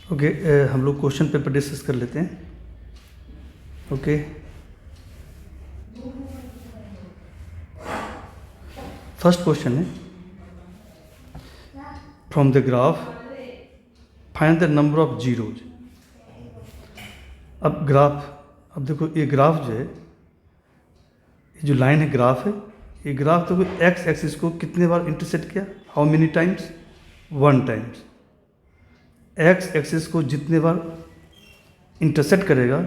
Okay, हम लोग question paper discuss कर लेते हैं. ओके, फर्स्ट क्वेश्चन है from the graph find the number of zeros. अब देखो ये ग्राफ जो है, ये जो लाइन है ग्राफ है, ये ग्राफ देखो एक्स एक्सिस को कितने बार इंटरसेक्ट किया, how many times, 1 times. X axis को जितने बार इंटरसेक्ट करेगा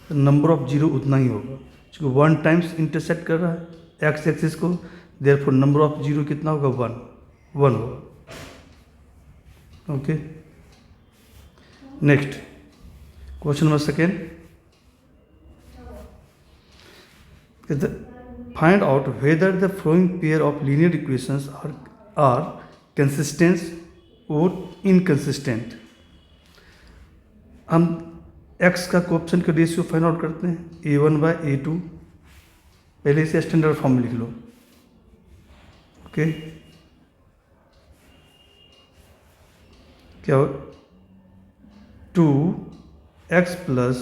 तो नंबर ऑफ जीरो उतना ही होगा, क्योंकि 1 टाइम्स इंटरसेक्ट कर रहा है एक्स एक्सिस को, देयरफॉर नंबर ऑफ जीरो कितना होगा, 1 होगा. Okay, next question number second, find out whether the following pair of linear equations are consistent और इनकंसिस्टेंट. हम x का कोएफिशिएंट का रेशियो फाइंड आउट करते हैं, a1/a2. पहले इसे स्टैंडर्ड फॉर्म में लिख लो. ओके, क्या हो, 2x plus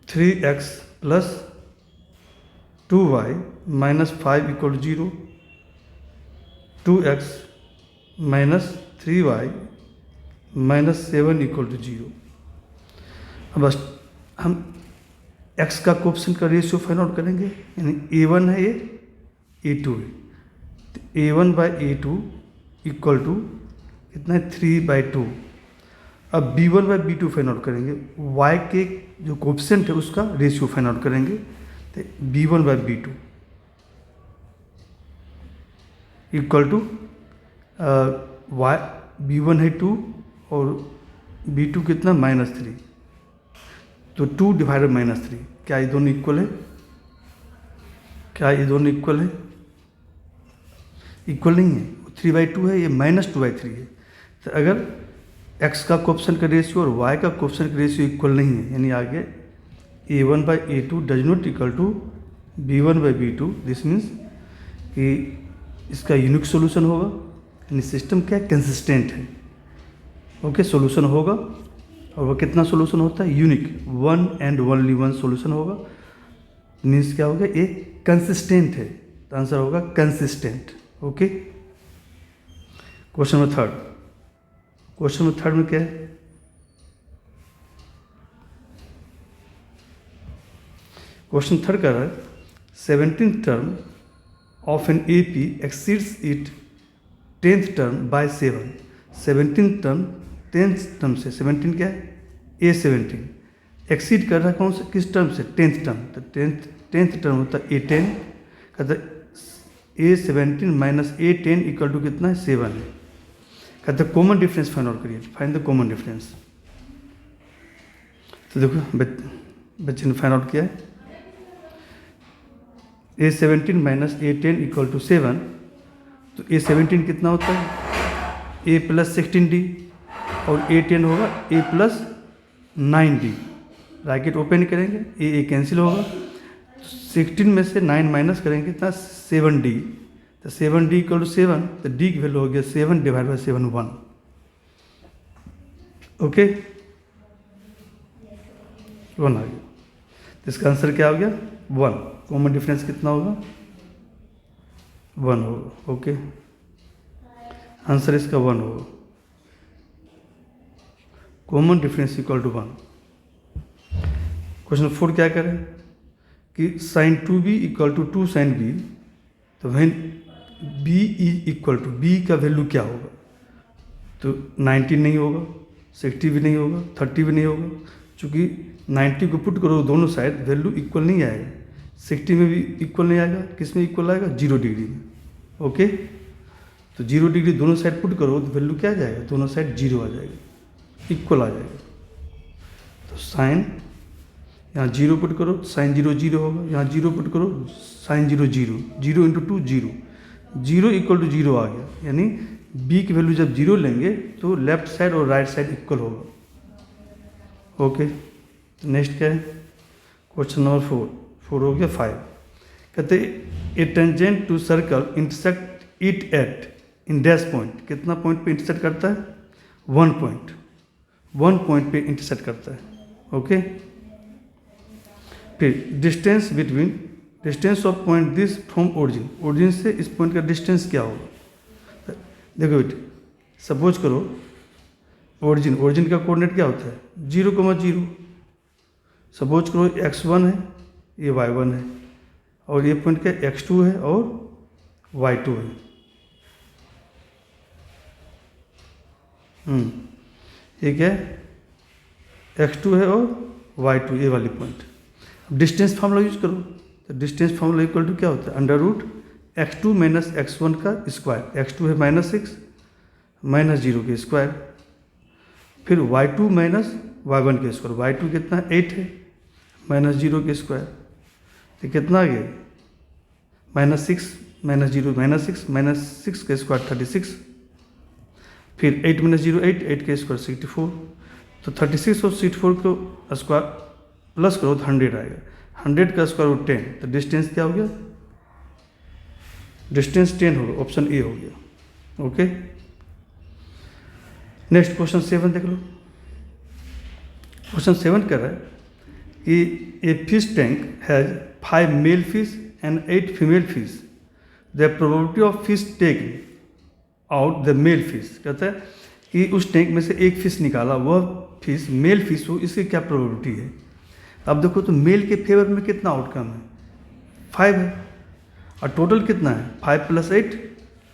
3x plus 2y minus 5 equal to 0. 2x minus 3y minus 7 equal to 0. अब बस हम x का कोएफिशिएंट का रेशियो फाइंड आउट करेंगे, यानी a1 है ये, a2 है, तो a1/a2 इक्वल टू कितना है, 3/2. अब b1/b2 फाइंड आउट करेंगे, y के जो कोएफिशिएंट है उसका रेशियो फाइंड आउट करेंगे, तो b1/b2 equal to y, b1 है 2 और b2 कितना, -3, तो 2 डिवाइडेड -3. क्या ये दोनों इक्वल है, क्या ये दोनों इक्वल है, इक्वल नहीं है. 3/2 है, ये -2/3 है. तो अगर x का कोएफिशिएंट का रेशियो और y का कोएफिशिएंट का रेशियो इक्वल नहीं है, यानी आगे a1/a2 does not equal to b1/b2. This means कि इसका यूनिक सोल्यूशन होगा, यानी सिस्टम क्या है, कंसिस्टेंट है. ओके, सोल्यूशन होगा, और वह कितना सोल्यूशन होता है, यूनिक, 1 एंड ओनली 1 सोल्यूशन होगा. मीन्स क्या होगा, ये कंसिस्टेंट है, तो आंसर होगा consistent. Okay, question number third. Question number third में क्या है, क्वेश्चन थर्ड कर रहा है 17th term of an AP exceeds it 10th term by 7. 17th term 10th term से, 17 क्या है, A17 एक्सीड कर रहा है कौन से, किस टर्म से, 10th टर्म. तो 10th टर्म होता है A10, कहता है A17 minus A10 equal to कितना है, 7 है. कहते हैं कॉमन डिफरेंस फाइंड आउट करिए, फाइंड द कॉमन डिफरेंस. तो देखो बच्चे ने फाइंड आउट किया है, A17 minus A10 equal to 7. तो A17 कितना होता है, A प्लस 16D, और A10 होगा A plus 9D. Bracket open करेंगे, A कैंसिल होगा, 16 में से 9 माइनस करेंगे कितना, 7D. तो 7D इक्वल टू 7, तो D की वैल्यू हो गया 7 डिवाइड बाई 7, 1. ओके, 1 आ गया. तो इसका आंसर क्या हो गया, 1. कॉमन डिफरेंस कितना होगा, 1 होगा. ओके, आंसर इसका 1 होगा. Common difference equal to 1. Question 4 क्या करें कि sin 2b equal to 2 sin b. तो वहीं b is equal to, b का वैल्यू क्या होगा, तो 19 नहीं होगा, 60 भी नहीं होगा, 30 भी नहीं होगा, क्योंकि 90 को पुट करो दोनों साइड, वैल्यू इक्वल नहीं आएगा. 60 में भी इक्वल नहीं आएगा, किस में इक्वल आएगा, 0 डिग्री में. ओके, तो 0 डिग्री दोनों साइड पुट करो तो वैल्यू क्या आ जाएगा, दोनों साइड 0 आ जाएगा, इक्वल आ जाएगा. तो साइन यहाँ 0 पुट करो, साइन 0 0 होगा, यहाँ 0 पुट करो, साइन 0 0, 0 इंटू 2 0, 0 इक्वल टू 0 आ गया. यानी b की वैल्यू जब 0 लेंगे तो लेफ्ट साइड और राइट साइड इक्वल होगा. ओके, नेक्स्ट क्या है, क्वेश्चन नंबर 4 हो गया 5 कहते a tangent to circle intersect it at in dash point, कितना पॉइंट पे इंटरसेक्ट करता है? 1 पॉइंट पे इंटरसेक्ट करता है। ओके, फिर distance of point this from origin से इस पॉइंट का डिस्टेंस क्या होगा? देखो बेटे, सपोज करो ओरिजिन का कोऑर्डिनेट क्या होता है? 0,0। सपोज करो x1 है, ये y1 है, और ये पॉइंट क्या x2 है और y2 है। ये क्या है? x2 है और y2, ये वाली पॉइंट। अब डिस्टेंस फार्मूला यूज करो, तो डिस्टेंस फार्मूला इक्वल टू क्या होता है? √x2 - x1 का स्क्वायर। x2 है -6 -0 के स्क्वायर, फिर y2 - y1 के स्क्वायर। y2 कितना है? 8 है, -0 के स्क्वायर, तो कितना आ गया? -6 -0 -6 के स्क्वायर 36, फिर 8 - 0 8 के स्क्वायर 64। तो 36 और 64 को स्क्वायर प्लस करो तो 100 आएगा। 100 का स्क्वायर रूट 10, तो डिस्टेंस क्या हो गया? डिस्टेंस 10 होगा, ऑप्शन ए हो गया। ओके, नेक्स्ट क्वेश्चन 7 देख लो। क्वेश्चन 7 कह रहा है कि a fish tank has 5 male fish and 8 female fish, the probability of fish take out the male fish. कहता है कि उस टैंक में से एक फिश निकाला, वह फिश मेल फिश हो, इसकी क्या प्रोबेबिलिटी है? अब देखो तो मेल के फेवर में कितना आउटकम है? 5 है, और टोटल कितना है? 5 + 8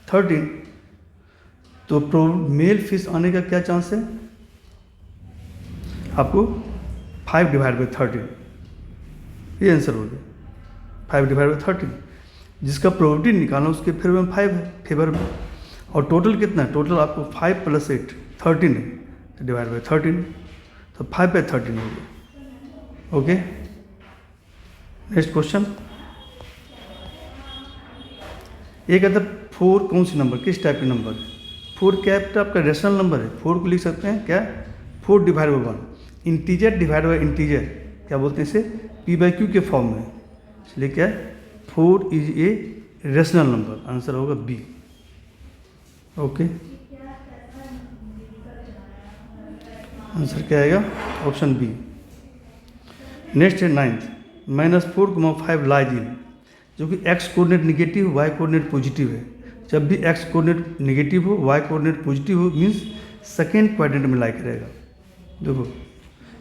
13। तो मेल फिश आने का क्या चांस है? आपको 5/13, ये आंसर हो गया। 5/13, जिसका प्रोबेबिलिटी निकालना उसके फेवर में 5 है, फेवर में। और टोटल कितना है? टोटल आपको 5 + 8 13 है, तो /13, तो 5/13 हो गया। Okay, next question. ये कहता है 4 कौन सी नंबर, किस टाइप के नंबर है? 4 क्या है? आपका रेशनल नंबर है। 4 को लिख सकते हैं क्या? 4/1। इंटीजर डिवाइड बाई इंटीजर, क्या बोलते हैं इसे? p/q के फॉर्म में, इसलिए क्या है? 4 is a rational number. Answer होगा बी। ओके, आंसर क्या आएगा? Option B. नेक्स्ट है 9th, -4, लाइज इन, जो कि x coordinate negative, y coordinate positive है। जब भी x कोऑर्डिनेट निगेटिव हो, y कोऑर्डिनेट पॉजिटिव हो, मीन्स सेकेंड क्वाड्रेंट में लाई करेगा। देखो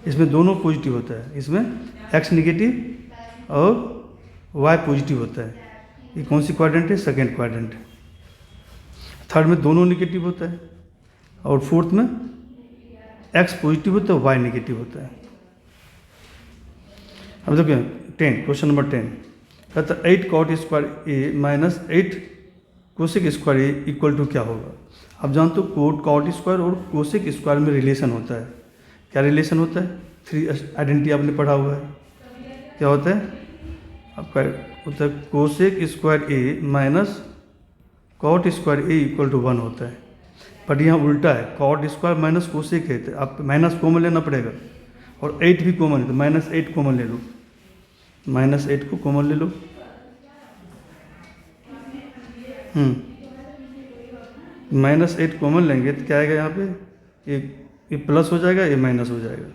इसमें दोनों पॉजिटिव होता है, इसमें x निगेटिव और y पॉजिटिव होता है। ये कौन सी क्वाड्रेंट है? सेकेंड क्वाड्रेंट है। थर्ड में दोनों निगेटिव होता है, और फोर्थ में x पॉजिटिव होता है, y निगेटिव होता है। अब देखिए 10, क्वेश्चन नंबर 10 कहता है 8 cot square A minus 8 cosec square A equal to क्या होगा? आप जानते हो cot स्क्वायर और कोसेक स्क्वायर में रिलेशन होता है। क्या रिलेशन होता है? 3 आइडेंटिटी आपने पढ़ा हुआ है। क्या होता है आपका? होता है cosec square A minus cot square A equal to 1 होता है। बट यहाँ उल्टा है, cot स्क्वायर माइनस कोसेक है, तो आप माइनस कॉमन लेना पड़ेगा, और 8 भी कॉमन है, तो -8 कॉमन ले लो। -8 को कॉमन ले लो। -8 कॉमन लेंगे तो क्या आएगा यहाँ पे? ये प्लस हो जाएगा, ये माइनस हो जाएगा।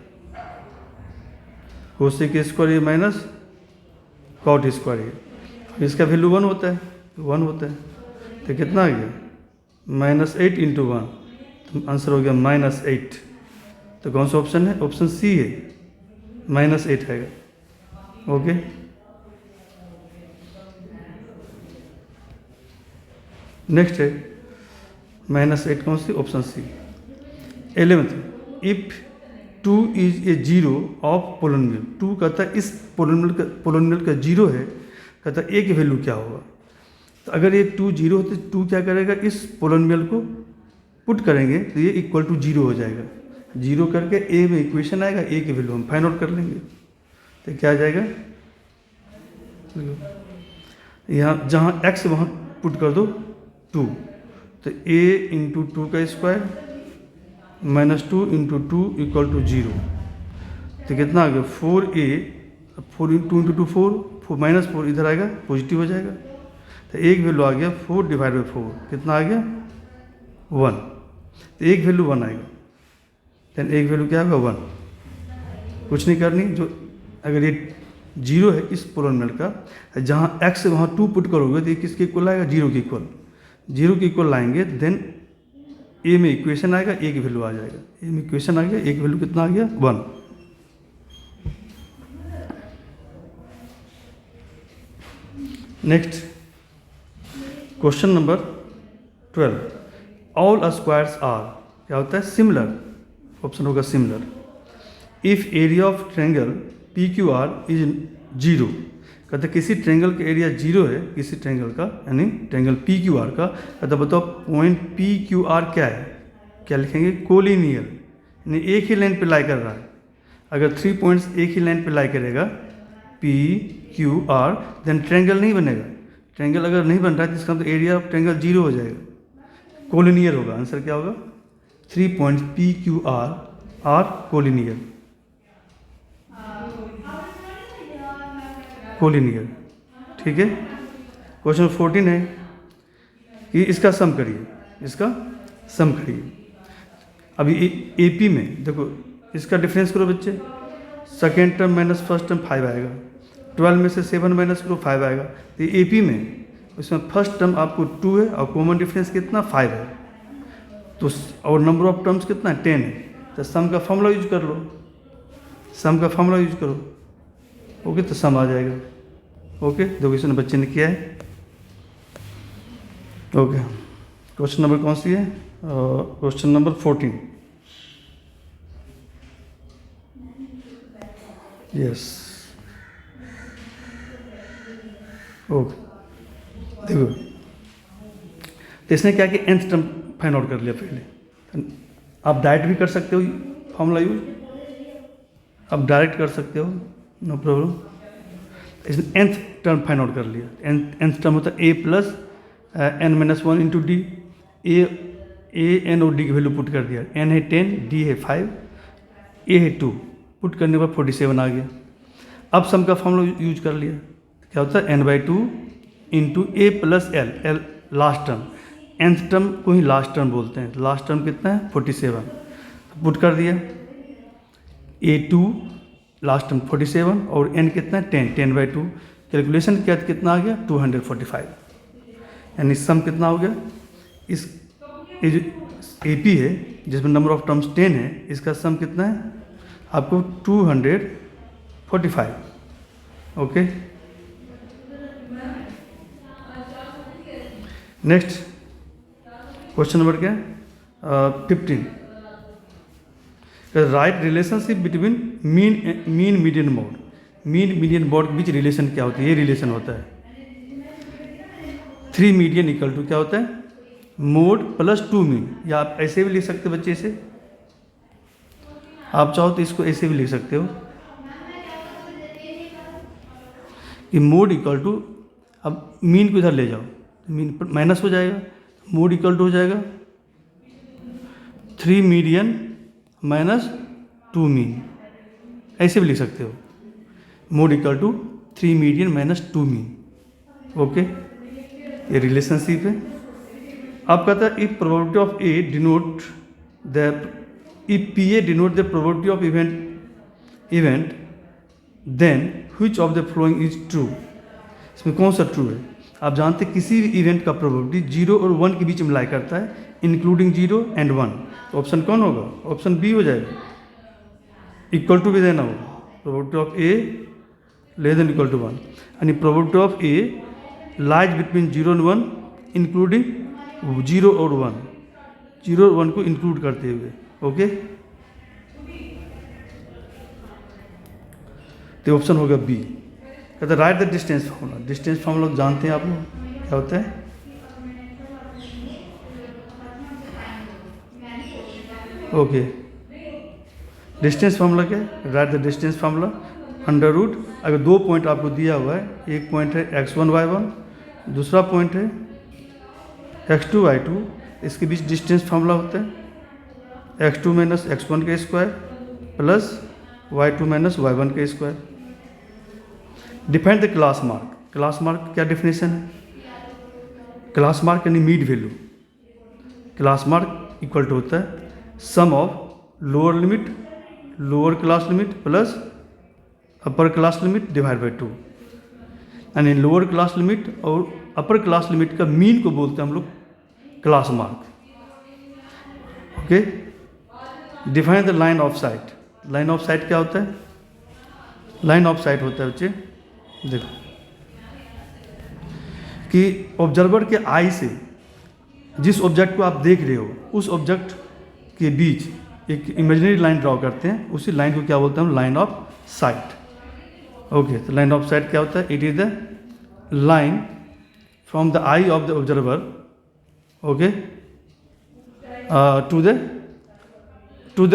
कोसेक स्क्वायर ये माइनस कॉट स्क्वायर ये, इसका वैल्यू 1 होता है, 1 होता है, तो कितना आ गया? -8 × 1, तो आंसर हो गया -8। तो कौन सा ऑप्शन है? ऑप्शन सी है, -8 है। ओके, नेक्स्ट है -8 कौन सी? Option C. 11th, if 2 is a zero of polynomial. 2 कहता है इस पोलिनोमियल का जीरो है, कहता है ए की वैल्यू क्या होगा? तो अगर ये 2 जीरो हो तो 2 क्या करेगा? इस पोलिनोमियल को पुट करेंगे तो ये इक्वल टू 0 हो जाएगा। 0 करके ए में इक्वेशन आएगा, ए की वैल्यू हम फाइंड आउट कर लेंगे, तो क्या आ जाएगा? यहाँ जहाँ x वहाँ पुट कर दो 2, तो a × 2 का स्क्वायर -2 × 2 = 0, तो कितना आ गया? 4a अब 4 × 2 4 -4 इधर आएगा, पॉजिटिव हो जाएगा। तो एक वैल्यू आ गया 4/4, कितना आ गया 1। तो एक वैल्यू 1 आएगा, देन एक वैल्यू क्या होगा 1। कुछ नहीं करनी, जो अगर ये 0 है इस पोलिनोमियल का, जहाँ x है वहाँ 2 पुट करोगे तो ये किसके इक्वल आएगा, 0 के इक्वल। 0 के इक्वल लाएंगे देन ए में इक्वेशन आएगा, एक वैल्यू आ जाएगा। ए में इक्वेशन आ गया, एक वैल्यू कितना आ गया 1। Next question number 12, all squares are, क्या होता है सिमिलर, ऑप्शन होगा similar. If area of triangle P Q R is 0, कहते किसी ट्रायंगल का एरिया 0 है, किसी ट्रायंगल का, यानी ट्रायंगल पी क्यू आर का, कहते बताओ पॉइंट पी क्यू आर क्या है, क्या लिखेंगे कोलिनियर, यानी एक ही लाइन पे लाई कर रहा है। अगर 3 पॉइंट्स एक ही लाइन पे लाई करेगा P Q R, then triangle नहीं बनेगा। ट्रायंगल अगर नहीं बन रहा है तो इसका मतलब एरिया ऑफ ट्रायंगल 0 हो जाएगा, कोलिनियर होगा। आंसर क्या होगा, 3 points P Q are collinear, collinear. ठीक है। क्वेश्चन 14 है कि इसका सम करिए, इसका सम करिए। अभी एपी में देखो, इसका डिफरेंस करो बच्चे, second term minus first term 5 आएगा, 12 में से 7 माइनस करो 5 आएगा। तो एपी में इसमें फर्स्ट टर्म आपको 2 है और कॉमन डिफरेंस कितना 5 है, तो और नंबर ऑफ टर्म्स कितना 10 है। तो सम का फॉर्मूला यूज कर लो, सम का फॉर्मूला यूज करो, ओके, तो सम आ जाएगा। ओके, देखो इसने बच्चे ने किया है। ओके, क्वेश्चन नंबर कौन सी है, क्वेश्चन नंबर 14। यस, ओके, देखो तो इसने क्या कि nth टर्म फाइंड आउट कर लिया पहले। आप डायरेक्ट भी कर सकते हो फॉर्मूला यूज, आप डायरेक्ट कर सकते हो, नो प्रॉब्लम। इसने nth टर्म फाइंड आउट कर लिया। nth टर्म होता है a plus n-1 into D. A N और डी की वैल्यू पुट कर दिया, n है 10, d है 5, a है 2, पुट करने के बाद 47 आ गया। अब सम का फॉर्मूला यूज कर लिया, क्या होता है n/2 into a plus l last term, nth term को ही लास्ट टर्म बोलते हैं। लास्ट टर्म कितना है 47, पुट कर दिया, a2 लास्ट टर्म 47 और n कितना है 10/2। कैलकुलेशन किया तो कितना आ गया 245, यानी सम कितना हो गया। इस ये जो AP है जिसमें नंबर ऑफ टर्म्स 10 है, इसका सम कितना है आपको 245। ओके, नेक्स्ट क्वेश्चन नंबर क्या 15, right relationship between mean median mode. Mean median mode के बीच रिलेशन क्या होती है, ये रिलेशन होता है 3 मीडियन इक्वल टू क्या होता है मोड प्लस 2 मीन। या आप ऐसे भी लिख सकते हो बच्चे, से आप चाहो तो इसको ऐसे भी लिख सकते हो कि मोड इक्वल टू, अब मीन को इधर ले जाओ, मीन माइनस हो जाएगा, मोड इक्वल टू हो जाएगा 3 मीडियन माइनस 2 मीन, ऐसे भी लिख सकते हो, mode equal to 3 median minus 2 mean. Okay, ये रिलेशनशिप है। अब कहता है if probability of A denote the, if P A denote the probability of event then which of the following is true. इसमें कौन सा ट्रू है, आप जानते हैं किसी भी इवेंट का प्रोबेबिलिटी 0 और 1 के बीच में लाई करता है, इंक्लूडिंग 0 एंड 1। तो ऑप्शन कौन होगा, ऑप्शन बी हो जाएगा, इक्वल टू भी देना होगा, probability of A less than equal to 1, यानी probability of A lies between 0 and 1 including 0 और 1, 0 और 1 को इंक्लूड करते हुए। ओके, तो ऑप्शन होगा बी। कहते right the distance formula. Distance formula जानते हैं आप लोग क्या होता है, ओके, डिस्टेंस फार्मूला क्या है, right the distance formula under root, अगर 2 पॉइंट आपको दिया हुआ है, एक पॉइंट है x1 y1, दूसरा पॉइंट है x2 y2, इसके बीच डिस्टेंस फार्मूला होता है x2 - x1 का स्क्वायर प्लस y2 - y1 का square. Define the class mark. Class mark क्या डेफिनेशन है? क्लास मार्क यानी mid value. Class mark equal to होता है sum of lower class limit plus upper class limit divide by 2। यानी lower class limit और upper class limit का mean को बोलते हैं हम लोग class mark. Okay, define the line of sight. Line of sight क्या होता है? लाइन ऑफ साइट होता है बच्चे, देखो कि ऑब्जर्वर के आई से जिस ऑब्जेक्ट को आप देख रहे हो उस ऑब्जेक्ट के बीच एक इमेजिनरी लाइन ड्रॉ करते हैं, उसी लाइन को क्या बोलते हैं हम? Line of sight. ओके, तो लाइन ऑफ साइट क्या होता है? It is the line from the eye of the observer, okay, to the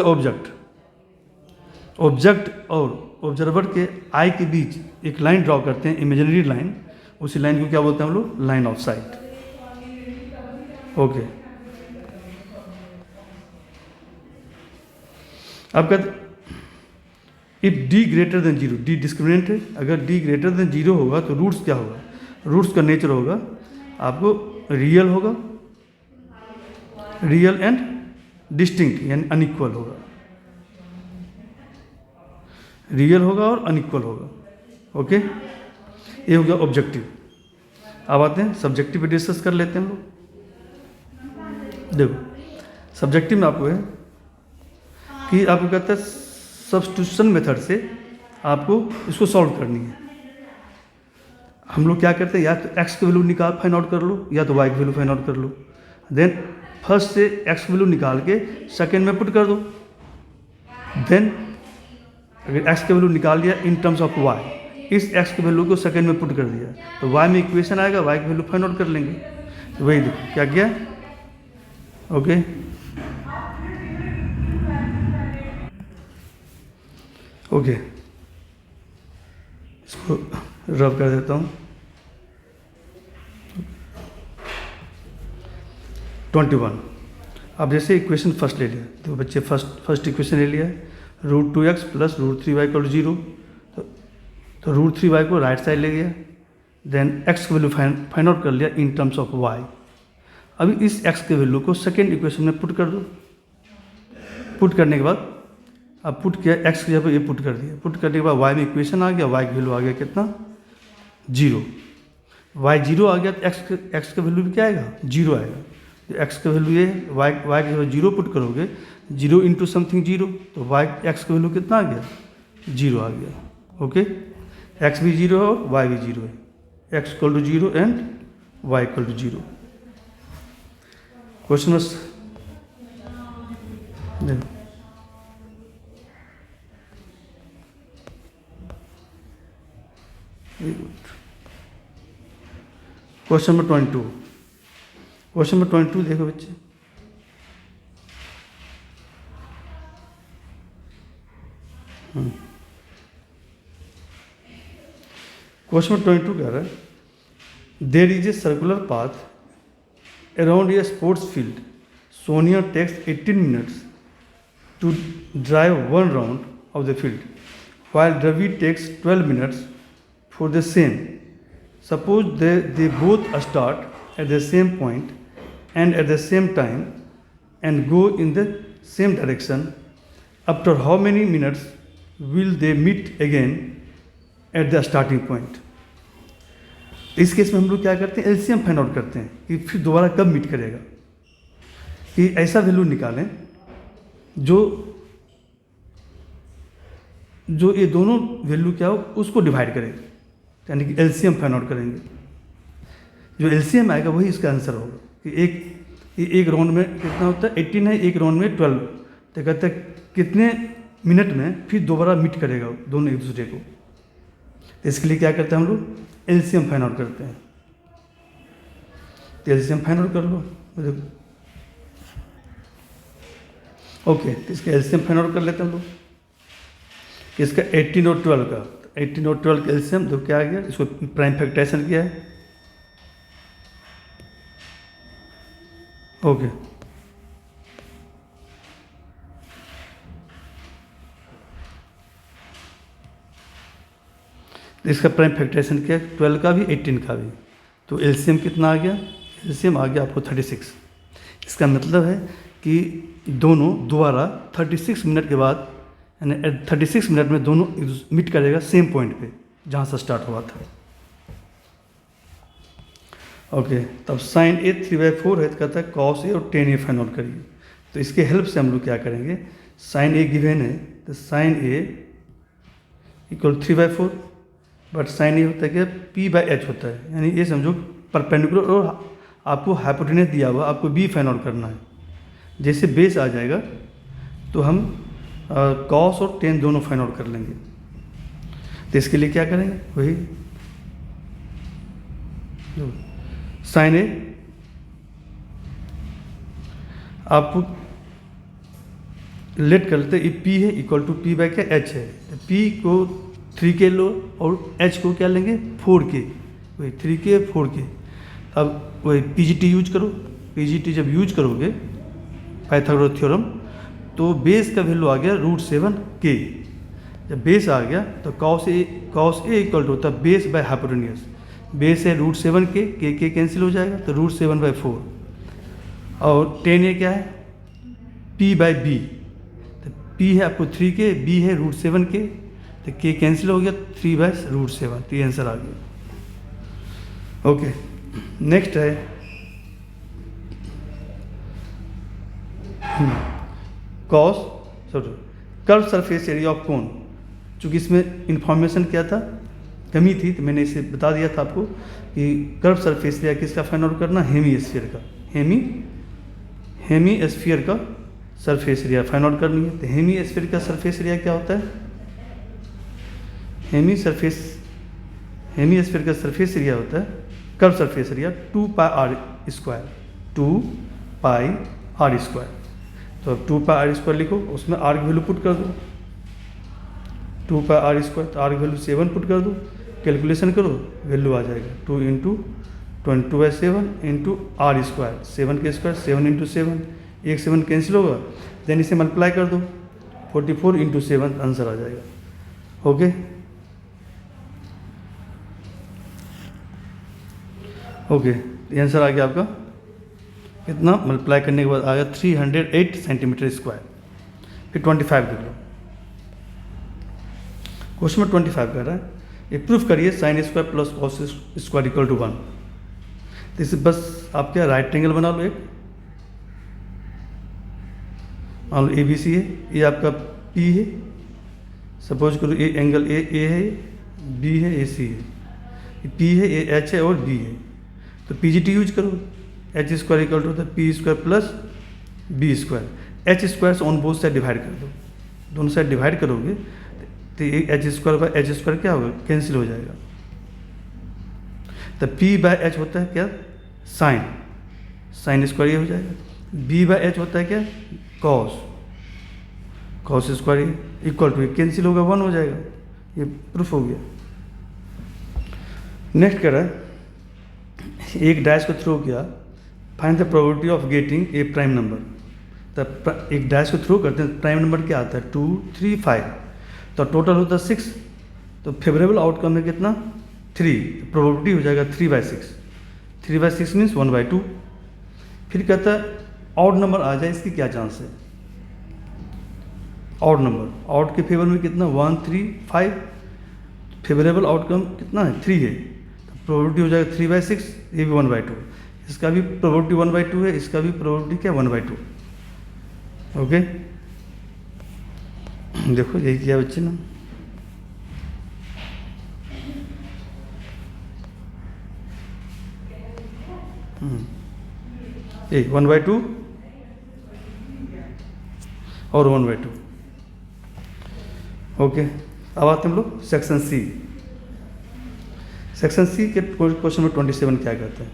object और ऑब्जर्वर के आई के बीच एक लाइन ड्रॉ करते हैं, इमेजिनरी लाइन, उसी लाइन को क्या बोलते हैं हम लोग? Line of sight. ओके, अब कहते if D greater than zero, D discriminant है, अगर डी ग्रेटर देन जीरो होगा तो रूट्स क्या होगा? रूट्स का नेचर होगा आपको रियल होगा, रियल एंड डिस्टिंक्ट यानी अनइक्वल होगा, रियल होगा और अनइक्वल होगा। ओके, ये हो गया ऑब्जेक्टिव। अब आते हैं सब्जेक्टिव पे डिस्कस कर लेते हैं हम लोग। देखो सब्जेक्टिव में आपको है कि आपको कहता है सब्स्टिट्यूशन मेथड से आपको इसको सॉल्व करनी है। हम लोग क्या करते हैं, या तो एक्स की वैल्यू निकाल फाइंड आउट कर लो या तो वाई की वैल्यू फाइंड आउट कर लो। देन फर्स्ट से एक्स की वैल्यू निकाल के सेकेंड में पुट कर दो। देन अगर एक्स की वैल्यू निकाल लिया इन टर्म्स ऑफ वाई, इस एक्स की वैल्यू को सेकेंड में पुट कर दिया तो वाई में इक्वेशन आएगा, वाई की वैल्यू फाइंड आउट कर लेंगे। तो वही देखो क्या किया। ओके, ओके, इसको रब कर देता हूँ। 21। अब जैसे इक्वेशन फर्स्ट ले लिया, तो बच्चे फर्स्ट इक्वेशन ले लिया है √2x प्लस √3y = 0। तो √3y को राइट साइड ले गया। देन x की वैल्यू फाइंड आउट कर लिया इन टर्म्स ऑफ y। अभी इस x के वैल्यू को सेकेंड इक्वेशन में पुट कर दो। पुट करने के बाद अब पुट किया x की जगह ये पुट कर दिया। पुट करने के बाद y में इक्वेशन आ गया, y की वैल्यू आ गया कितना? 0। y 0 आ गया तो x का वैल्यू भी क्या आएगा? 0 आएगा। तो x का वैल्यू ये y की जगह 0 पुट करोगे, 0 इंटू समथिंग 0, तो x का वैल्यू कितना आ गया? 0 आ गया। ओके, x भी 0 है और y भी 0 है। x = 0 and y = 0। क्वेश्चन बस देखो, क्वेश्चन नंबर 22। क्वेश्चन नंबर 22 देखो बच्चे, क्वेश्चन नंबर 22 कह रहा है there is a circular path around a sports field. Sonia takes 18 minutes to drive one round of the field, while Ravi takes 12 minutes for the same. Suppose they both start at the same point and at the same time and go in the same direction. After how many minutes will they meet again at the starting point? इस case में हम लोग क्या करते हैं? LCM find out करते हैं कि फिर दोबारा कब मीट करेगा। कि ऐसा वैल्यू निकालें जो ये दोनों वैल्यू क्या हो उसको डिवाइड करें, यानी कि एलसीएम फाइंड आउट करेंगे। जो एलसीएम आएगा वही इसका आंसर होगा। कि एक राउंड में कितना होता है? 18 है, एक राउंड में 12। तो कहते हैं कितने मिनट में फिर दोबारा मीट करेगा दोनों एक दूसरे को। तो इसके लिए क्या करते हैं हम लोग? एलसीएम फाइंड आउट करते हैं। तो एलसीएम फाइंड आउट कर लो। ओके, तो इसका एलसीएम फाइंड आउट कर लेते हैं हम लोग कि इसका 18 और 12 का। 18 और 12 का एलसीएम तो क्या आ गया? इसको प्राइम फैक्टराइजेशन किया है। ओके, तो इसका प्राइम फैक्टराइजेशन क्या है, 12 का भी 18 का भी, तो एलसीएम कितना आ गया, एलसीएम आ गया आपको 36। इसका मतलब है कि दोनों दोबारा 36 मिनट के बाद, यानी 36 मिनट में दोनों मीट करेगा सेम पॉइंट पे जहाँ से स्टार्ट हुआ था। ओके, तब साइन ए 3/4 है तो कहता है कॉस ए और टेन ए फाइंड आउट करिए। तो इसके हेल्प से हम लोग क्या करेंगे, साइन ए गिवन है तो sine A equal 3/4, but sine A होता है क्या, p/h होता है, यानी ये समझो परपेंडिकुलर और आपको हाइपोटेनस दिया हुआ, आपको बी फाइंड आउट करना है। जैसे बेस आ जाएगा तो हम कॉस और टेन दोनों फाइंड आउट कर लेंगे। तो इसके लिए क्या करेंगे, वही साइन ए आपको लेट कर लेते, ये p है इक्वल टू p/h है, तो p को 3k लो और h को क्या लेंगे 4k, वही 3k 4k। अब वही pgt यूज करो, pgt जब यूज करोगे पाइथागोरस थ्योरम, तो बेस का वैल्यू आ गया √7k। जब बेस आ गया तो कॉस ए इक्वल टू होता है बेस बाय हाइपोटेन्यूज, बेस है √7k, k कैंसिल हो जाएगा तो √7/4, और टेन ए क्या है p/b, तो p है आपको 3k, b है √7k, तो k कैंसिल हो गया 3/√7, तो ये आंसर आ गया। ओके, नेक्स्ट है cos curve surface area of cone. चूँकि इसमें इंफॉर्मेशन क्या था, कमी थी, तो मैंने इसे बता दिया था आपको कि कर्व सरफेस एरिया किसका फाइंड आउट करना, हेमीस्फीयर का, हेमीस्फीयर का सरफेस एरिया फाइंड आउट करनी है। तो हेमीस्फीयर का सरफेस एरिया क्या होता है, हेमीस्फीयर का सरफेस एरिया होता है curve surface area 2πr², 2πr²। तो अब 2πr² लिखो, उसमें r की वैल्यू पुट कर दो, 2πr², तो r की वैल्यू 7 पुट कर दो, कैलकुलेशन करो, वैल्यू आ जाएगा 2 × 22/7 × r², 7 के स्क्वायर 7 × 7, एक 7 कैंसिल होगा, देन इसे मल्टीप्लाई कर दो 44 × 7, आंसर आ जाएगा। ओके, ये आंसर आ गया आपका कितना, मल्टीप्लाई करने के बाद आ गया 308 सेंटीमीटर स्क्वायर। फिर 25 देख लो, क्वेश्चन में 25 कर रहा है, ये प्रूफ करिए sine square plus cos square equal to 1। तो इसे बस आप क्या राइट एंगल बना लो, एक मान लो ABC है, ये आपका P है, सपोज करो ये एंगल A है, B है, AC है, ये P है, ये H है और B है, तो PGT यूज करो, h² equal to p² plus b², h² से ऑन बोथ साइड डिवाइड कर दो, दोनों साइड डिवाइड करोगे तो ये h² क्या होगा, कैंसिल हो जाएगा। तो p/h होता है क्या, साइन स्क्वायर ये हो जाएगा, b/h होता है क्या, cos square equal to cancel होगा 1 हो जाएगा, ये प्रूफ हो गया। नेक्स्ट कह रहा है एक डैश को थ्रो किया, find the probability of getting a prime number. तो एक डैश को थ्रो करते हैं, प्राइम नंबर क्या आता है 2, 3, 5, तो टोटल होता है 6, तो फेवरेबल आउटकम है कितना 3, प्रोबेबिलिटी हो जाएगा 3/6, 3/6 मीन्स 1/2। फिर कहता है ऑड नंबर आ जाए, इसकी क्या चांस है, ऑड नंबर, ऑड के फेवर में कितना 1, 3, 5, फेवरेबल आउटकम कितना है 3 है, तो प्रोबेबिलिटी हो जाएगा 3/6, ये भी 1/2, इसका भी प्रोबेबिलिटी 1/2 है, इसका भी प्रोबेबिलिटी क्या 1/2। ओके, देखो यही किया बच्चे ने, ये 1/2 और 1/2। ओके, अब आते हम लोग सेक्शन सी। सेक्शन सी के क्वेश्चन में 27 क्या कहते हैं,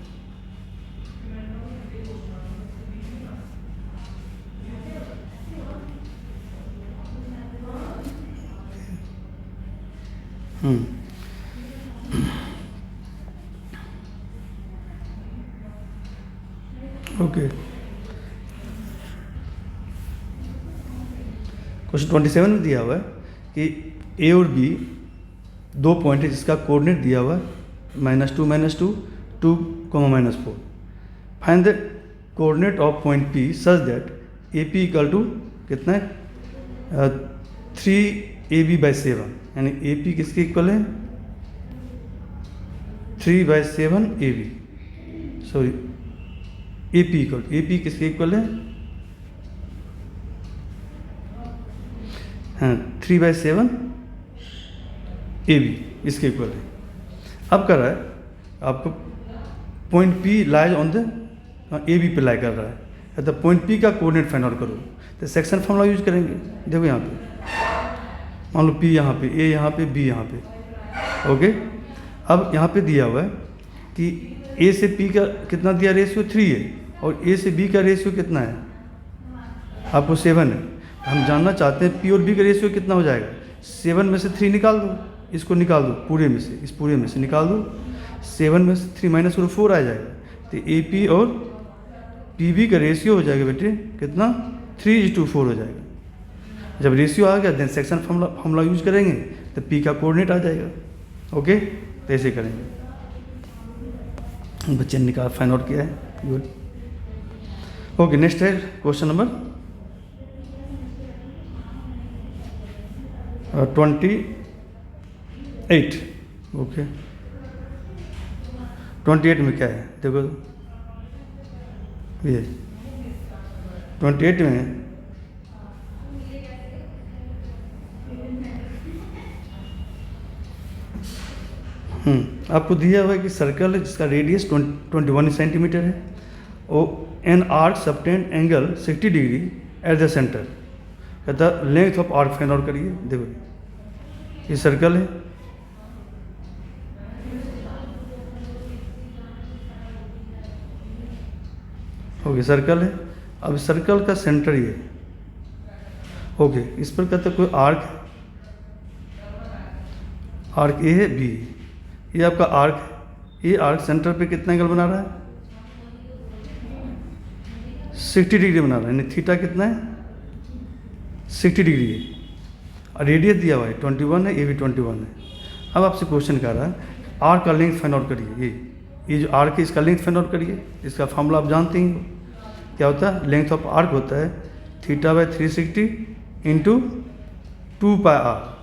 ओके, क्वेश्चन 27 में दिया हुआ है कि ए और बी दो पॉइंट है जिसका कोऑर्डिनेट दिया हुआ -2 -2 2, -4। Find the coordinate of point P such that AP equal to कितना है 3AB/7, यानी AP किसके इक्वल है 3/7 AB, सॉरी AP किसके इक्वल है, हाँ 3/7 AB इसके इक्वल है। अब कर रहा है आपको point P lies on the AB पे लाई कर रहा है, तो पॉइंट P का कोऑर्डिनेट फाइंड आउट करो, तो सेक्शन फॉर्मूला यूज करेंगे। देखो यहाँ पे मान लो P यहाँ पे, A यहाँ पे, B यहाँ पे, ओके। अब यहाँ पे दिया हुआ है कि A से P का कितना दिया रेशियो 3 है, और A से B का रेशियो कितना है आपको 7 है। हम जानना चाहते हैं P और B का रेशियो कितना हो जाएगा। 7 में से 3 निकाल दो, इसको निकाल दो पूरे में से, इस पूरे में से निकाल दो, 7 में से 3 माइनस 4 आ जाएगा, तो AP और PB का रेशियो हो जाएगा बेटे कितना 3:4 हो जाएगा। जब रेशियो आ गया देन सेक्शन फॉर्मूला यूज करेंगे तो P का कोऑर्डिनेट आ जाएगा, ओके। तो ऐसे करेंगे, बच्चे ने निकाल फाइंड आउट किया है, गुड। ओके, नेक्स्ट है क्वेश्चन नंबर 28, ओके। 28 में क्या है देखो, ये 28 में आपको दिया हुआ है कि सर्कल है जिसका रेडियस 21 सेंटीमीटर है और an arc subtend angle 60 degree at the centre, कहता length of arc find out करिए। देखो ये सर्कल है, ओके सर्कल है। अब सर्कल का सेंटर ये, ओके। इस पर कहते कोई आर्क ए है, बी, ये आपका आर्क है। ये आर्क सेंटर पे कितना एंगल बना रहा है 60 डिग्री बना रहा है, यानी थीटा कितना है 60 डिग्री है, और रेडियस दिया हुआ है 21 है, ये भी 21 है। अब आपसे क्वेश्चन कर रहा है आर्क का लेंथ फाइंड आउट करिए। ये जो आर्क है इसका लेंथ फाइंड आउट करिए। इसका फॉर्मूला आप जानते हैं क्या होता है, लेंथ ऑफ आर्क होता है θ/360 इंटू 2πr।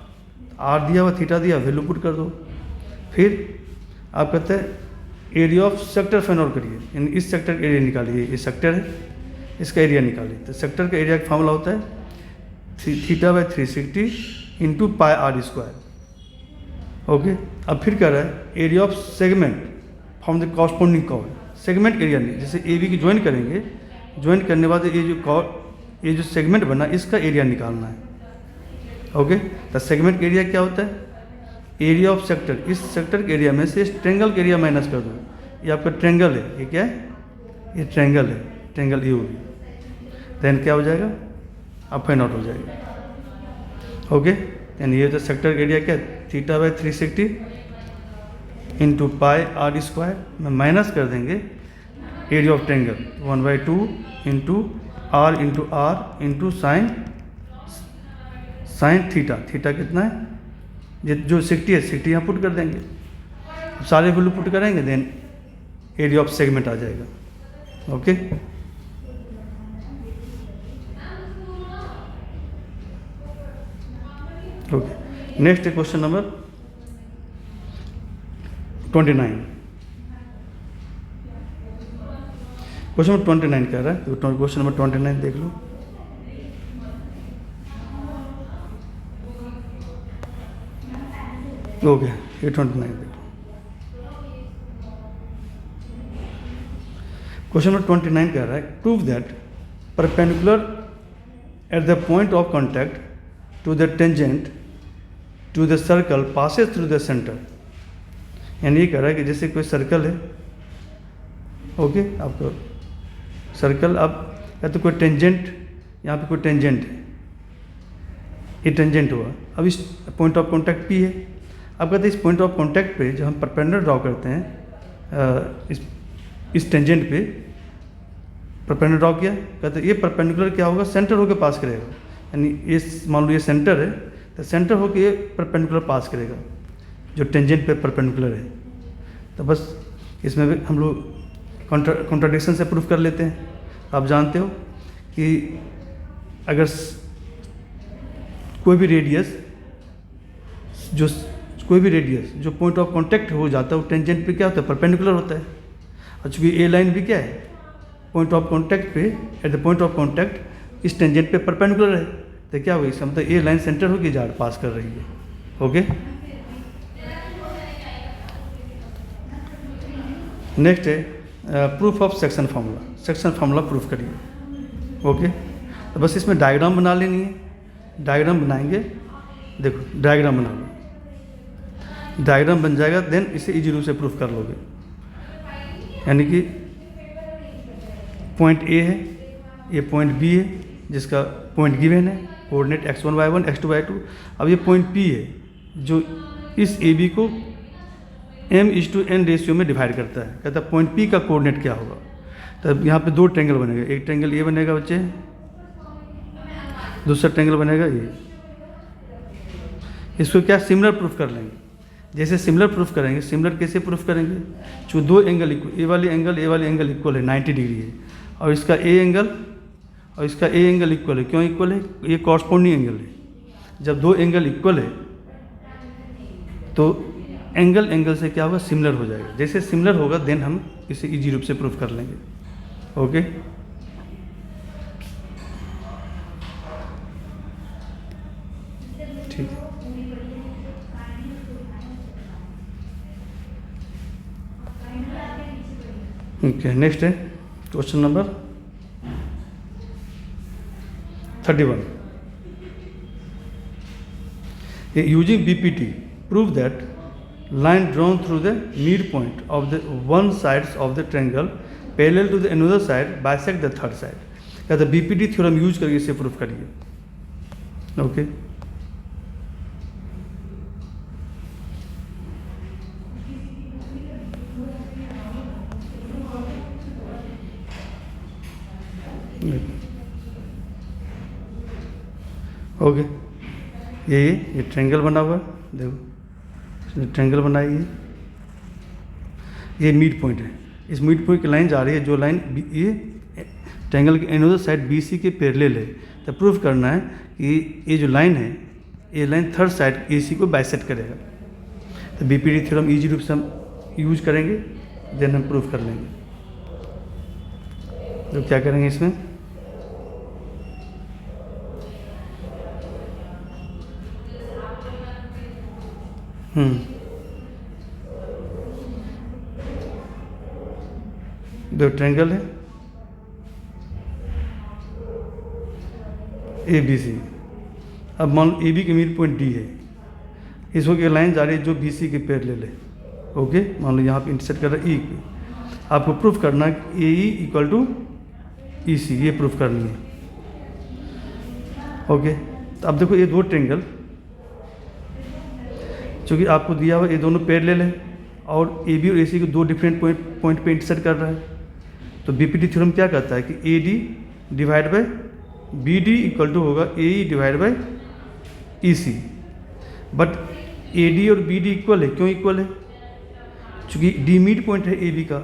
आर दिया हुआ, थीटा दिया, वैल्यू पुट कर दो। फिर आप कहते हैं area of sector find out करिए, यानी इस सेक्टर का एरिया निकालिए। ये सेक्टर है, इसका एरिया निकालिए। तो सेक्टर का एरिया का फॉर्मूला होता है θ/360 इंटू πr², ओके। अब फिर कह रहा है area of segment from the corresponding chord. Segment area नहीं, जैसे ए बी की ज्वाइन करेंगे, ज्वाइन करने के बाद ये जो सेगमेंट बना इसका एरिया निकालना है, ओके। तो सेगमेंट एरिया क्या होता है, एरिया ऑफ सेक्टर। इस सेक्टर के एरिया में से इस ट्रेंगल का एरिया माइनस कर दो। ये आपका ट्रेंगल है, ये क्या है, ये ट्रेंगल है, ट्रेंगल ए होगी। देन क्या हो जाएगा, अब फाइंड आउट हो जाएगा, ओके। यानी ये तो सेक्टर का एरिया क्या है θ/360 इंटू πr² में माइनस कर देंगे area of triangle 1/2 into r into sine theta. Theta कितना है, जो 60 है 60 यहाँ पुट कर देंगे। सारे वैल्यू पुट करेंगे देन एरिया ऑफ सेगमेंट आ जाएगा, ओके। ओके, नेक्स्ट है क्वेश्चन नंबर 29। क्वेश्चन नंबर 29 कह रहा है, तो क्वेश्चन नंबर 29 देख लो। ओके, ये 29 देख लो। क्वेश्चन नंबर 29 कह रहा है prove that perpendicular at the point of contact to the tangent to the circle passes through the centre. यानी ये कह रहा है कि जैसे कोई सर्कल है, ओके, आपको सर्कल, अब या तो कोई टेंजेंट, यहाँ पे कोई टेंजेंट है, ये टेंजेंट हुआ। अब इस पॉइंट ऑफ कॉन्टैक्ट P है। अब कहते हैं इस पॉइंट ऑफ कॉन्टैक्ट पे जब हम परपेंडिकुलर ड्रॉ करते हैं, इस टेंजेंट पे परपेंडिकुलर ड्रॉ किया, कहते हैं ये परपेंडिकुलर क्या होगा, सेंटर होकर पास करेगा। यानी ये मान लो ये सेंटर है, तो सेंटर होकर ये परपेंडिकुलर पास करेगा। जो टेंजेंट पे परपेंडिकुलर है। तो बस इसमें भी हम लोग कॉन्ट्राडिक्शन से प्रूफ कर लेते हैं। आप जानते हो कि अगर कोई भी रेडियस जो पॉइंट ऑफ कांटेक्ट हो जाता है वो टेंजेंट पे क्या होता है, परपेंडिकुलर होता है। और चूँकि ए लाइन भी क्या है, पॉइंट ऑफ कांटेक्ट पे, eight the point of contact इस टेंजेंट पे परपेंडिकुलर है, तो क्या होगा, इसका मतलब ए लाइन सेंटर होगी जार पास कर रही है। ओके, नेक्स्ट है proof of section formula. Section formula proof करिए। ओके, तो बस इसमें डायग्राम बना लेनी है। डायग्राम बनाएंगे, देखो डायग्राम बना लो, डायग्राम बन जाएगा, देन इसे इजी रूप से प्रूफ कर लोगे। यानी कि पॉइंट ए है, ये पॉइंट बी है जिसका पॉइंट गिवन है, coordinate x1 y1 x2 y2। अब ये पॉइंट पी है जो इस ए बी को m/n रेशियो में डिवाइड करता है। कहता है पॉइंट पी का कोऑर्डिनेट क्या होगा। तब यहाँ पे दो ट्रायंगल बनेगा, एक ट्रायंगल ये बनेगा बच्चे, दूसरा ट्रायंगल बनेगा ये। इसको क्या सिमिलर प्रूफ कर लेंगे। जैसे सिमिलर प्रूफ करेंगे, सिमिलर कैसे प्रूफ करेंगे, जो दो एंगल इक्वल, ए वाली एंगल इक्वल है 90 डिग्री है, और इसका ए एंगल और इसका ए एंगल इक्वल है। क्यों इक्वल है, ये कॉरस्पॉन्डिंग एंगल है। जब दो एंगल इक्वल है तो एंगल से क्या होगा, सिमिलर हो जाएगा। जैसे सिमिलर होगा देन हम इसे इजी रूप से प्रूफ कर लेंगे। ओके, ठीक है। ओके, नेक्स्ट है question number 31। Using BPT prove that line drawn through the midpoint of the one sides of the triangle parallel to the another side bisect the third side। कहते हैं BPT theorem use करके इसे proof करिए। Okay, okay, ये triangle बना हुआ है, देखो ट्रायंगल बनाइए, ये मिड पॉइंट है। इस मिड पॉइंट की लाइन जा रही है, जो लाइन ये ट्रायंगल के अनदर साइड BC के पैरेलल है। तो प्रूफ करना है कि ये जो लाइन है, ये लाइन थर्ड साइड AC को बाइसेक्ट करेगा। तो BPT थ्योरम इजी रूप से हम यूज करेंगे, देन हम प्रूफ कर लेंगे। तो क्या करेंगे इसमें, दो ट्रायंगल है ABC। अब मान लो AB के मिड पॉइंट D है, इसको की लाइन जा रही है जो BC के पैरेलल है। ओके, मान लो यहाँ पे इंटरसेक्ट कर रहा है E पे। आपको प्रूफ करना है कि AE इक्वल टू EC, ये प्रूफ करनी है। ओके, तो अब देखो ये दो ट्रायंगल चूँकि आपको दिया हुआ ये दोनों पैरेलल है और AB और AC को दो डिफरेंट पॉइंट पे इंटरसेक्ट कर रहा है। तो BPT थ्योरम क्या कहता है कि AD divide by BD equal to होगा AE divide by EC। But AD और BD इक्वल है, क्यों इक्वल है, चूँकि D मिड पॉइंट है AB का।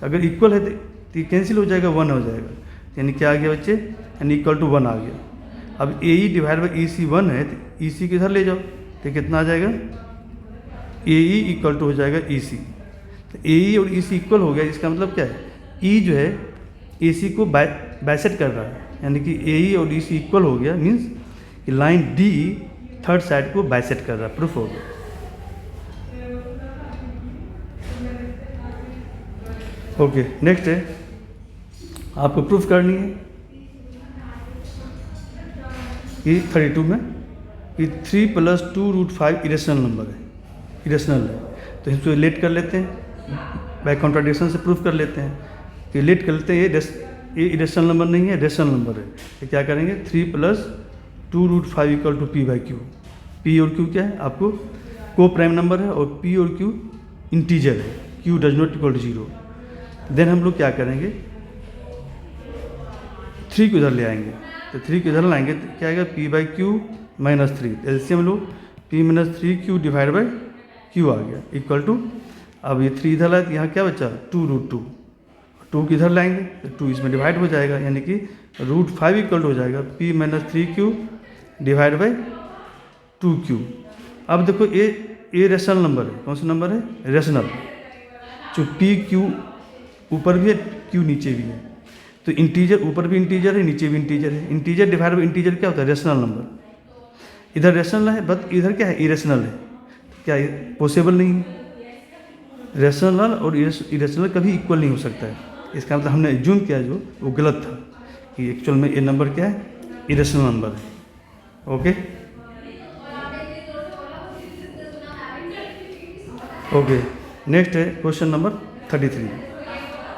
अगर इक्वल है तो ये कैंसिल हो जाएगा, 1 हो जाएगा। यानी क्या आ गया बच्चे, यानी इक्वल टू 1 आ गया। अब AE डिवाइड बाई EC 1 है तो EC के इधर ले जाओ तो कितना आ जाएगा, AE इक्वल टू हो जाएगा EC। तो AE और EC इक्वल हो गया, इसका मतलब क्या है, E जो है AC को बाइसेक्ट कर रहा है, यानी कि AE और EC इक्वल हो गया, मीन्स कि लाइन D थर्ड साइड को बाइसेक्ट कर रहा है। प्रूफ हो गया। ओके, नेक्स्ट है आपको प्रूफ करनी है कि 32 में कि 3 + 2√5 इरेशनल नंबर है, इरेशनल है। तो इसको रिलेट कर लेते हैं, बाय कॉन्ट्राडिक्शन से प्रूफ कर लेते हैं कि रिलेट कर लेते हैं। ये इरेशनल नंबर नहीं है, रेशनल नंबर है। तो क्या करेंगे, 3 + 2√5 इक्वल टू P/Q। P और Q क्या है, आपको को प्राइम नंबर है और P और Q इंटीजर है, Q does not equal to 0। Then हम लोग क्या करेंगे, 3 को इधर ले आएंगे। तो 3 को इधर लाएंगे तो क्या आएगा, P/Q - 3। एलसीएम लो, P - 3Q divide by Q आ गया इक्वल टू, अब ये 3 इधर लाए तो यहाँ क्या बचा 2√2, 2 किधर लाएंगे तो 2 इसमें डिवाइड हो जाएगा, यानी कि √5 इक्वल हो जाएगा p minus 3q divide by 2q। अब देखो ये रेशनल नंबर है, कौन सा नंबर है रेशनल, जो p q ऊपर भी है q नीचे भी है, तो इंटीजर ऊपर भी इंटीजर है नीचे भी इंटीजर है, इंटीजर डिवाइड बाई इंटीजर क्या होता है रेशनल नंबर, इधर रेशनल है बट इधर क्या है इरेशनल है, क्या ये पॉसिबल नहीं है, रेशनल और इरेशनल कभी इक्वल नहीं हो सकता है, इसका मतलब हमने एज्यूम किया जो वो गलत था कि एक्चुअल में ये नंबर क्या है इरेशनल नंबर है। ओके ओके, नेक्स्ट है क्वेश्चन नंबर 33।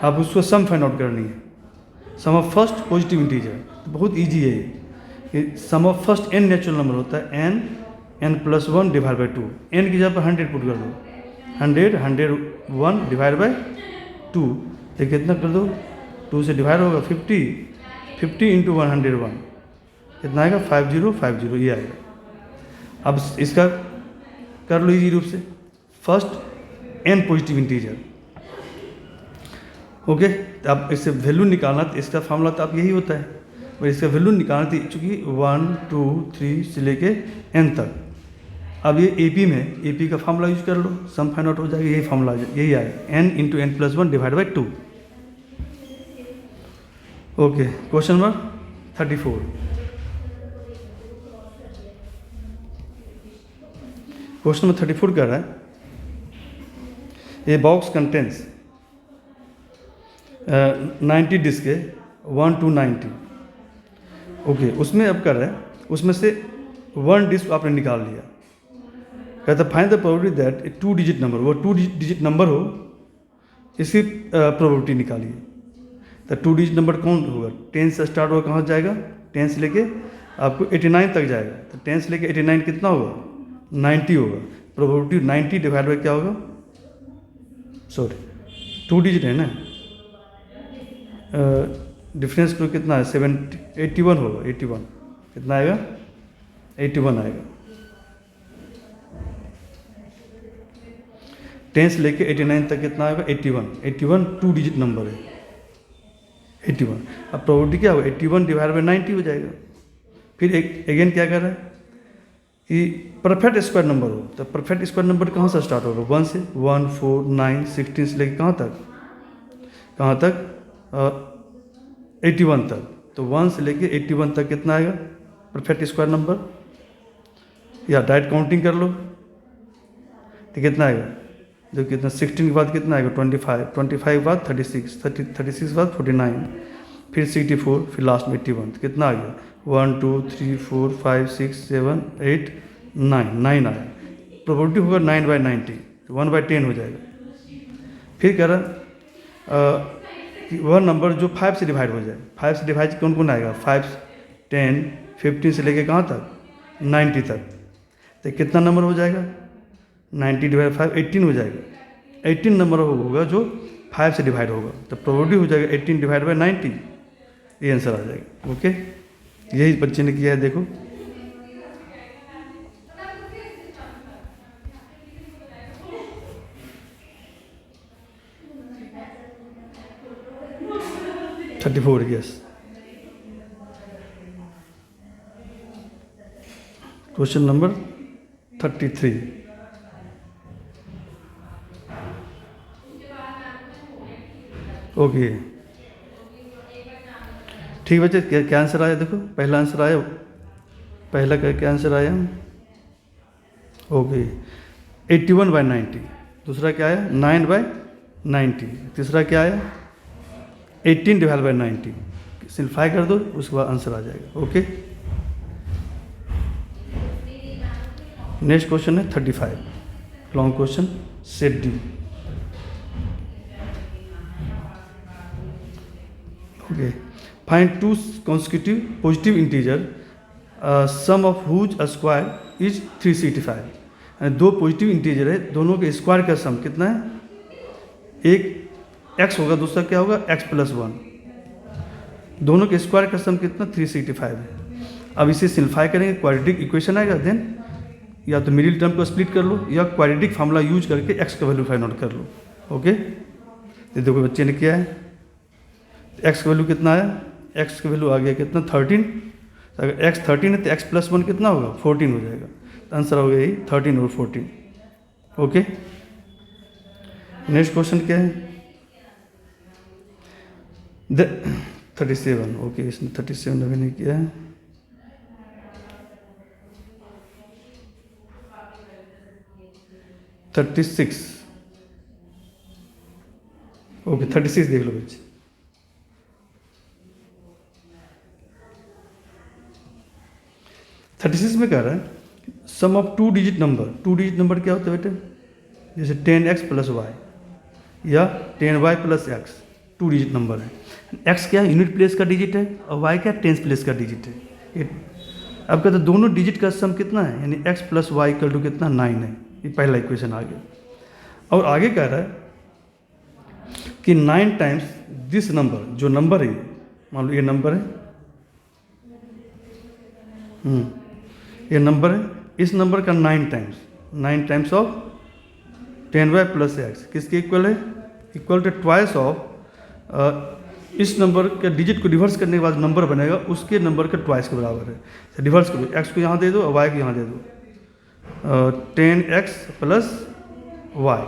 आप उसको सम फाइंड आउट करनी है, sum of first positive integer, तो बहुत इजी है ये, sum of first n natural number होता है n plus 1 divide by 2, n की जगह पर 100 पुट कर दो, 100 1 डिवाइड बाई 2, तो कितना कर दो 2 से डिवाइड होगा 50 इंटू 101 कितना आएगा 5050 ये आएगा। अब इसका कर लो इजी रूप से, first n positive integer. Okay, तो आप इससे वैल्यू निकालना, तो इसका फार्मूला तो आप यही होता है, और इसका वैल्यू निकालना थी चूँकि 1 2 3 से लेके n तक। अब ये AP में AP का फार्मूला यूज कर लो, सम फाइंड आउट हो जाएगा, यही फार्मूला यही आएगा n into n plus 1 divide by 2। Okay, question number 34। Question number 34 कह रहा है ए बॉक्स कंटेंट्स 90 डिस्क है 1 to 90। ओके, उसमें अब कर रहा है उसमें से 1 डिस्क आपने निकाल लिया, कहता find the probability that 2 digit number, वो 2 डिजिट नंबर हो, इसकी प्रोबेबिलिटी निकालिए। तो 2 डिजिट नंबर कौन होगा, 10 से स्टार्ट होगा, कहाँ जाएगा 10 से लेके आपको 89 तक जाएगा, तो 10 से लेके 89 कितना होगा 90 होगा, प्रोबेबिलिटी 90 डिवाइड बाई क्या होगा, सॉरी 2 डिजिट है ना, डिफरेंस को कितना है 81 होगा, 81 कितना आएगा 81 आएगा, 10 से लेके 89 तक कितना आएगा 81 2 डिजिट नंबर है 81। अब प्रोबेबिलिटी क्या होगा 81 डिवाइड बाई 90 हो जाएगा। फिर अगेन क्या कर रहा है कि परफेक्ट स्क्वायर नंबर हो, तो परफेक्ट स्क्वायर नंबर कहाँ से स्टार्ट होगा 1 से, 1 4 9 16 से लेके कहाँ तक 81 तक, तो 1 से लेके 81 तक कितना आएगा परफेक्ट स्क्वायर नंबर, या डायरेक्ट काउंटिंग कर लो तो कितना आएगा, जो कितना 16 के बाद कितना आएगा 25 के बाद 36 के बाद 49, फिर 64, फिर लास्ट में 81, तो कितना आ गया 1 2 3 4 5 6 7 8 9 आया, प्रोबेबिलिटी होगा 9/90, 1/10 हो जाएगा। फिर कह रहा कि वह नंबर जो 5 से डिवाइड हो जाए, 5 से डिवाइड कौन कौन आएगा 5 10 15 से लेके कहाँ तक 90 तक, तो कितना नंबर हो जाएगा 90 डिवाइड 5 18 हो जाएगा, 18 नंबर होगा जो 5 से डिवाइड होगा, तो प्रोबेबिलिटी हो जाएगा 18 डिवाइड बाई 90, ये आंसर आ जाएगा। ओके, यही बच्चे ने किया है, देखो 34 यस। Question number 33। ओके, ठीक बच्चे, क्या आंसर आया, देखो पहला आंसर आया, पहला क्या आंसर आया, ओके 81/90, दूसरा क्या आया 9/90, तीसरा क्या आया 18 डिवाइड बाई 90, सिंप्लीफाई कर दो उसके बाद आंसर आ जाएगा। ओके, नेक्स्ट क्वेश्चन है 35, long question set D. Okay, find 2 consecutive positive integer sum of whose square is 365, यानी 2 पॉजिटिव इंटीजर है, दोनों के स्क्वायर का सम कितना है, एक x होगा, दूसरा क्या होगा x प्लस 1, दोनों के स्क्वायर का सम कितना 365 है। अब इसे सिंप्लीफाई करेंगे, क्वाड्रेटिक इक्वेशन आएगा, देन या तो मिडिल टर्म को स्प्लिट कर लो या क्वाड्रेटिक फार्मूला यूज करके x का वैल्यू फाइंड आउट कर लो। ओके, ये देखो बच्चे ने किया है, x का वैल्यू कितना आया, x का वैल्यू आ गया कितना 13। तो अगर x 13 है तो x + 1 कितना होगा 14 हो जाएगा। तो आंसर हो गया यही 13 और 14। ओके, नेक्स्ट क्वेश्चन क्या है 37। ओके, इसने 37 अभी नहीं किया है। Thirty six. ओके, 36 देख लो बच्चे। थर्टी सिक्स में कह रहा है sum of 2 digit number. 2 digit number क्या होता है बेटे, जैसे 10x + y या 10y + x 2 डिजिट नंबर है। x क्या है, यूनिट प्लेस का डिजिट है, और y क्या है, टेंस प्लेस का डिजिट है। अब कहते हैं दोनों डिजिट का सम कितना है, यानी x + y = कितना 9 है। ये पहला इक्वेशन आ गया। और आगे कह रहा है कि 9 टाइम्स दिस नंबर, जो नंबर है मान लो ये नंबर है, ये नंबर है, इस नंबर का 9 टाइम्स ऑफ 10y + x किसके इक्वल है, इक्वल टू ट्वाइस ऑफ इस नंबर के डिजिट को रिवर्स करने के बाद नंबर बनेगा उसके नंबर के ट्वाइस के बराबर है। तो रिवर्स करो, x को यहाँ दे दो और y को यहाँ दे दो, 10x + y।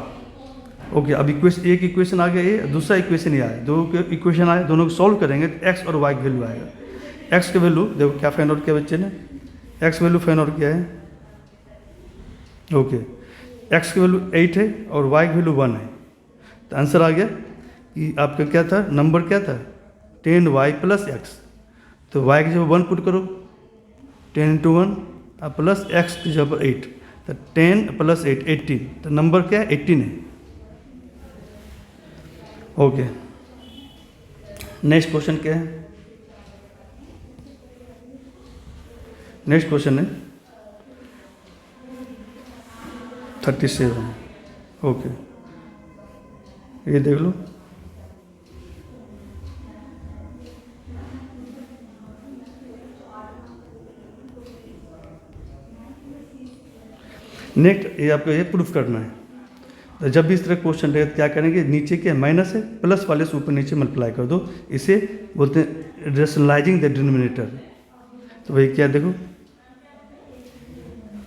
ओके, अब एक इक्वेशन आ गया ये, दूसरा इक्वेशन ये आया, दो इक्वेशन आए, दोनों को सॉल्व करेंगे तो x और y की वैल्यू आएगा। x की वैल्यू देखो क्या फाइंड आउट किया बच्चे ने, x वैल्यू फाइंड आउट किया है। ओके, x की वैल्यू 8 है और y की वैल्यू 1 है। तो आंसर आ गया कि आपका क्या था, नंबर क्या था 10y + x। तो y की जगह 1 पुट करो, 10 × 1 प्लस x की जगह 8, तो 10 + 8 18। तो नंबर क्या है 18 है। ओके, नेक्स्ट क्वेश्चन क्या है, नेक्स्ट क्वेश्चन है 37। ओके, ये देख लो, नेक्स्ट ये आपको ये प्रूफ करना है। तो जब भी इस तरह क्वेश्चन रहे तो क्या करेंगे, नीचे क्या माइनस है, प्लस वाले से ऊपर नीचे मल्टीप्लाई कर दो, इसे बोलते हैं रेशनलाइजिंग द डिनोमिनेटर। तो वही क्या देखो,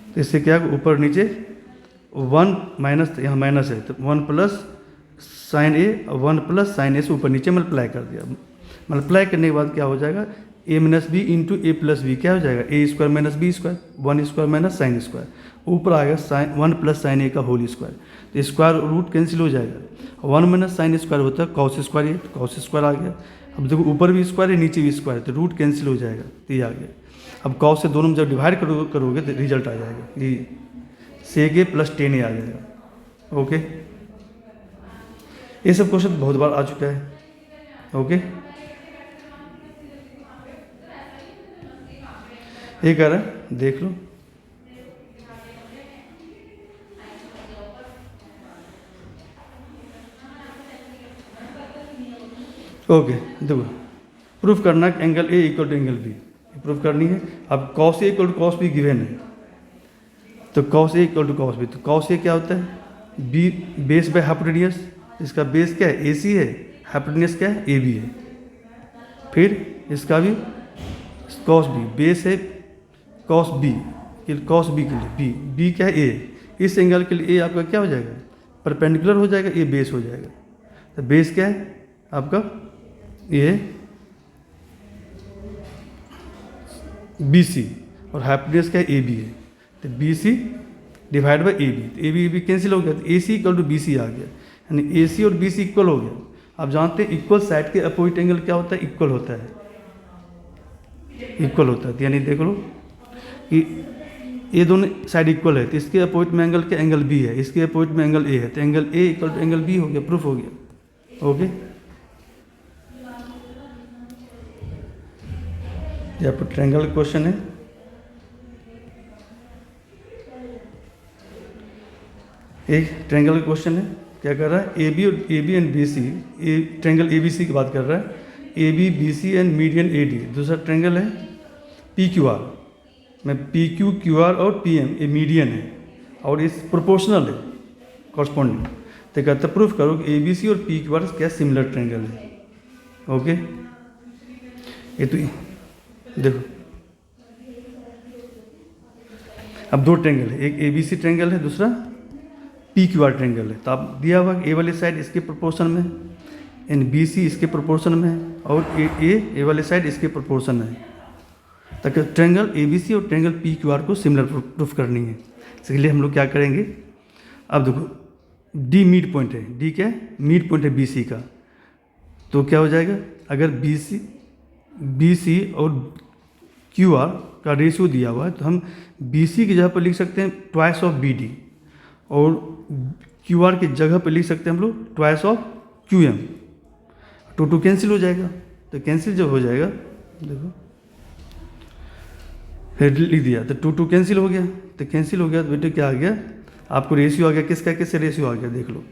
तो इससे क्या ऊपर नीचे 1 माइनस, यहाँ माइनस है तो 1 + sin a और 1 + sin a से ऊपर नीचे मल्टीप्लाई कर दिया। मल्टीप्लाई करने के बाद क्या हो जाएगा, a - b × a + b क्या हो जाएगा, a² - b², 1² - sin स्क्वायर, ऊपर आएगा 1 + sin a का होल स्क्वायर। तो स्क्वायर रूट कैंसिल हो जाएगा, 1 - sin स्क्वायर होता है cos स्क्वायर, ये तो cos स्क्वायर आ गया। अब देखो ऊपर भी स्क्वायर है नीचे भी स्क्वायर है, तो रूट कैंसिल हो जाएगा, तो ये आ गया। अब cos से दोनों में जब डिवाइड करोगे तो रिजल्ट आ जाएगा, ये sec a + tan a आ जाएगा। ओके, ये सब क्वेश्चन बहुत बार आ चुका है। ओके, ये कह रहा है देख लो, ओके देखो, प्रूफ करना है angle A equal to angle B, proof करनी है। अब cos a = cos b given है, तो cos a = cos b, तो cos a क्या होता है, b बेस बाय हाइपोटेन्यूस, इसका बेस क्या है AC है, हाइपोटेन्यूस क्या है AB है। फिर इसका भी cos b बेस है cos b के लिए b क्या है A, इस एंगल के लिए A आपका क्या हो जाएगा, परपेंडिकुलर हो जाएगा, ये बेस हो जाएगा। तो बेस क्या है आपका, ये BC और हाइपोटेन्यूस क्या है AB है, तो BC डिवाइड बाई AB, तो AB कैंसिल हो गया, तो AC = BC आ गया, यानी AC और BC इक्वल हो गया। आप जानते हैं इक्वल साइड के अपोजिट एंगल क्या होता है, इक्वल होता है, इक्वल होता है। तो यानी देख लो कि ये दोनों साइड इक्वल है, तो इसके अपोजिट में एंगल क्या, एंगल B है, इसके अपोजिट में एंगल A है, तो एंगल A = एंगल B हो गया, प्रूफ हो गया। ओके, यहाँ पर ट्रायंगल क्वेश्चन है। एक ट्रायंगल क्वेश्चन है, क्या कर रहा है, AB and BC, triangle ABC की बात कर रहा है, AB BC and median AD। दूसरा ट्रायंगल है PQR, में पी क्यू क्यू आर और पी एम ये मीडियन है और इस प्रोपोर्शनल है कॉरस्पॉन्डिंग। तो कहते प्रूफ करो कि ए बी सी और पी क्यू आर क्या सिमिलर ट्रायंगल है। ओके, ये तो देखो अब दो ट्रायंगल है, एक ए बी सी ट्रायंगल है, दूसरा पी क्यू आर ट्रायंगल है। तो आप दिया हुआ ए वाली साइड इसके प्रोपोर्शन में है, एंड बी सी इसके प्रोपोर्शन में है, और ए वाली साइड इसके प्रोपोर्शन में है। ताकि ट्रायंगल ए बी सी और ट्रायंगल पी क्यू आर को सिमिलर प्रूफ करनी है। इसके लिए हम लोग क्या करेंगे, अब देखो डी मिड पॉइंट है, डी क्या है, मिड पॉइंट है बी सी का। तो क्या हो जाएगा, अगर बी सी और क्यू आर का रेशियो दिया हुआ है तो हम बी सी की जगह पर लिख सकते हैं ट्वाइस ऑफ बी डी, और क्यू आर की जगह पर लिख सकते हैं हम लोग twice of Q M. Two cancel हो जाएगा, तो कैंसिल जब हो जाएगा देखो फिर लिख दिया तो टू कैंसिल हो गया। तो कैंसिल हो गया तो बेटे क्या आ गया, आपको रेशियो आ गया, किसका किससे रेशियो आ गया देख लो।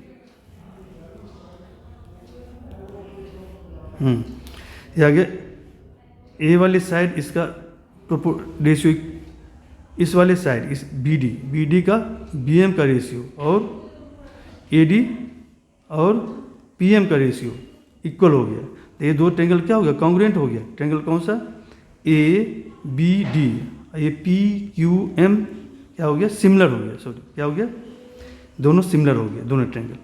ये आ गया ए वाली साइड इसका रेशियो, इस वाले साइड इस बी डी का बी एम का रेशियो और ए डी और पी एम का रेशियो इक्वल हो गया। तो ये दो ट्रायंगल क्या हो गया, कॉन्ग्रुएंट हो गया। ट्रायंगल कौन सा, ए बी डी, ये पी क्यू एम क्या हो गया, सिमिलर हो गया। सॉरी क्या हो गया, दोनों सिमिलर हो गया, दोनों ट्रायंगल।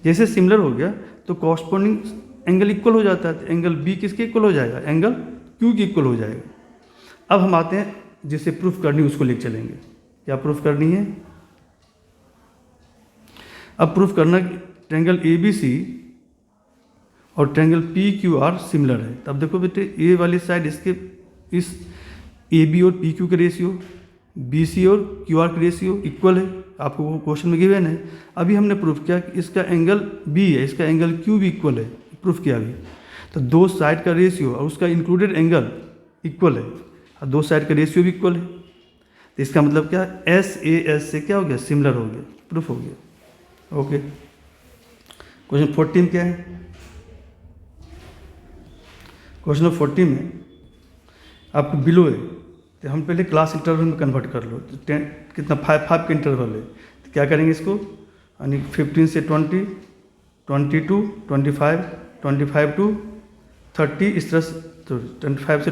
जैसे सिमिलर हो गया तो कॉरस्पॉन्डिंग एंगल इक्वल हो जाता है। तो एंगल बी किसके इक्वल हो जाएगा, एंगल क्यू के इक्वल हो जाएगा। अब हम आते हैं जिसे प्रूफ करनी उसको लेकर चलेंगे। क्या प्रूफ करनी है, अब प्रूफ करना कि ट्रायंगल ए बी सी और triangle P Q are similar है। तब देखो बेटे ए वाली साइड इसके इस ए बी और पी क्यू के रेशियो, बी सी और क्यू आर के रेशियो इक्वल है, आपको वो क्वेश्चन में गिवन है। अभी हमने प्रूफ किया कि इसका एंगल बी है, इसका एंगल क्यू भी इक्वल है, प्रूफ किया अभी। तो दो साइड का रेशियो और उसका इंक्लूडेड एंगल इक्वल है, और दो साइड का रेशियो भी इक्वल है। तो इसका मतलब क्या, एस ए एस से क्या हो गया, सिमिलर हो गया, प्रूफ हो गया। ओके, क्वेश्चन 14 क्या है, क्वेश्चन 14 में आपको बिलो है, तो हम पहले क्लास इंटरवल में कन्वर्ट कर लो। तो 10 कितना 5 का इंटरवल है, तो क्या करेंगे इसको, यानी 15 से 20, 22, 25, 25 to 30, इस तरह से। तो 25 से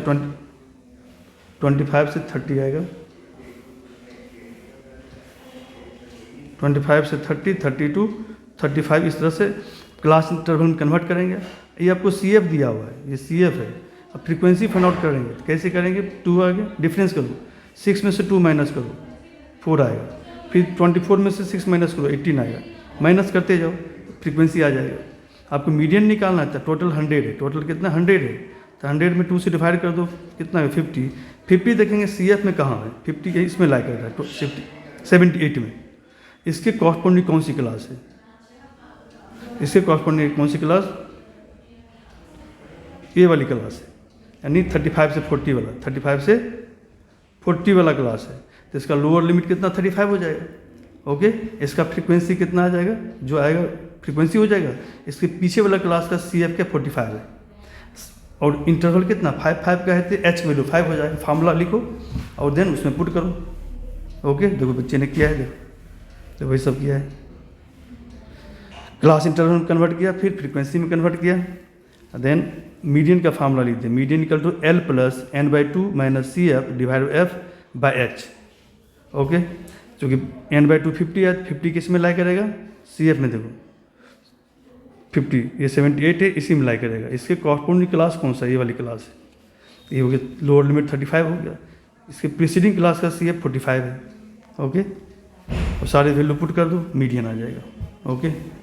25 से 30 आएगा, 25 से 30, 30 to 35, इस तरह से क्लास इंटरवल में कन्वर्ट करेंगे। ये आपको सी एफ दिया हुआ है, ये सी एफ है। अब फ्रीक्वेंसी फाइंड आउट करेंगे, तो कैसे करेंगे, 2 आ गया, डिफरेंस करो, 6 में से 2 माइनस करो 4 आएगा, फिर 24 में से 6 माइनस करो 18 आएगा, माइनस करते जाओ फ्रीक्वेंसी आ जाएगा। आपको मीडियन निकालना था, टोटल 100 है, टोटल कितना 100 है, तो 100 में 2 से डिवाइड कर दो, कितना है 50। 50 देखेंगे सी एफ में कहाँ है, 50 इसमें ला कर रहा है 78 में। इसके कॉरस्पॉन्डिंग कौन सी क्लास है, इसके कॉरस्पॉन्डिंग कौन सी क्लास, ए वाली क्लास है, यानी 35 से 40 वाला, 35 से 40 वाला क्लास है। तो इसका लोअर लिमिट कितना 35 हो जाएगा। ओके, इसका फ्रीक्वेंसी कितना आ जाएगा, जो आएगा फ्रीक्वेंसी हो जाएगा। इसके पीछे वाला क्लास का सी एफ क्या 45 है, और इंटरवल कितना 5 का है, तो एच वैल्यू 5 हो जाएगा। फार्मूला लिखो और देन उसमें पुट करो। ओके, देखो बच्चे ने किया है, देखो वही सब किया है। क्लास इंटरवल में कन्वर्ट किया, फिर फ्रीक्वेंसी में कन्वर्ट किया, देन मीडियन का फार्मूला लिखते हैं, median equal to L plus n/2 minus C F divide F by H. Okay, क्योंकि n/2 50 है, 50 किस में लाई करेगा, सी एफ में। देखो 50, ये 78 है, इसी में लाई करेगा। इसके कॉरस्पॉन्डिंग क्लास कौन सा, ये वाली क्लास है। ये हो गया लोअर लिमिट 35 हो गया। इसके प्रीसीडिंग क्लास का सी एफ 45 है। ओके, और सारे वैल्यू पुट कर दो, मीडियन आ जाएगा। ओके,